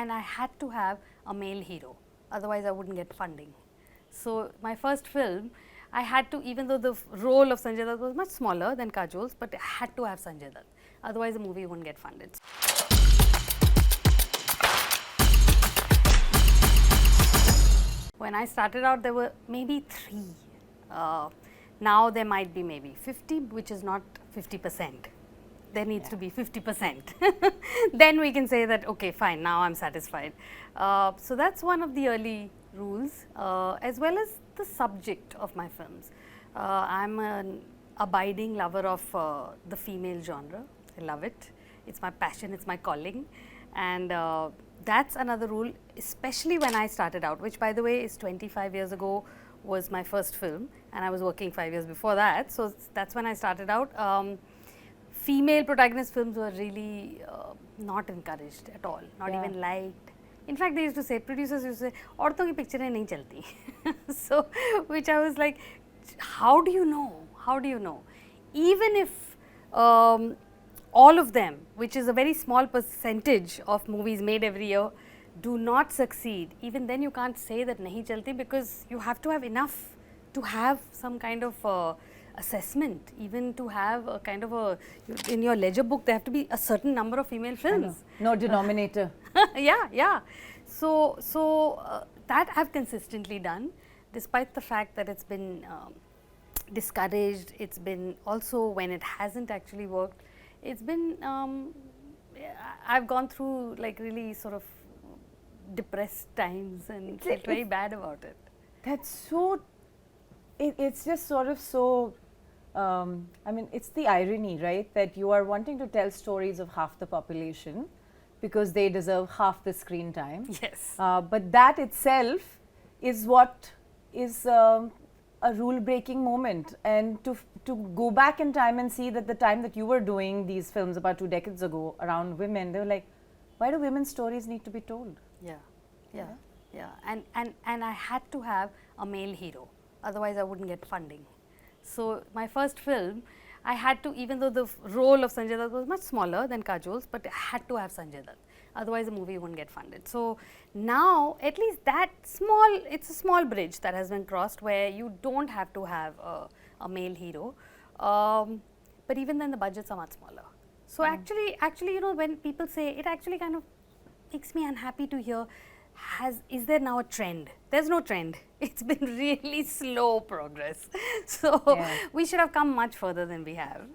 and I had to have a male hero, otherwise I wouldn't get funding. So my first film, I had to, even though the role of Sanjay Dutt was much smaller than Kajol's, but I had to have Sanjay Dutt, otherwise the movie wouldn't get funded. When I started out, there were maybe 3. Now there might be maybe 50, which is not 50%. There needs to be 50%. Then we can say that, okay, fine, now I'm satisfied. So that's one of the early rules, as well as the subject of my films. I'm an abiding lover of the female genre. I love it. It's my passion, it's my calling. And that's another rule, especially when I started out, which by the way is 25 years ago, was my first film, and I was working 5 years before that. So that's when I started out. Female protagonist films were really not encouraged at all, not even liked. In fact, they used to say, producers used to say, औरतों की pictures नहीं चलती. So, which I was like, how do you know? How do you know? Even if all of them, which is a very small percentage of movies made every year, do not succeed, even then you can't say that nahi chalti, because you have to have enough to have some kind of assessment, even to have a kind of a, in your ledger book there have to be a certain number of female films. No denominator. Yeah. So that I've consistently done, despite the fact that it's been discouraged. It's been also, when it hasn't actually worked, it's been, I've gone through like really sort of depressed times and felt very bad about it. That's so, it's just sort of so, I mean, it's the irony, right, that you are wanting to tell stories of half the population because they deserve half the screen time. Yes. But that itself is what is a rule-breaking moment, and to go back in time and see that the time that you were doing these films about 2 decades ago around women, they were like, why do women's stories need to be told? Yeah. And I had to have a male hero, otherwise I wouldn't get funding. So my first film, I had to, even though the role of Sanjay Dutt was much smaller than Kajol's, but I had to have Sanjay Dutt, otherwise the movie wouldn't get funded. So now at least that small, it's a small bridge that has been crossed where you don't have to have a male hero, but even then the budgets are much smaller. So actually, you know, when people say, it actually kind of makes me unhappy to hear, is there now a trend? There's no trend. It's been really slow progress. So we should have come much further than we have.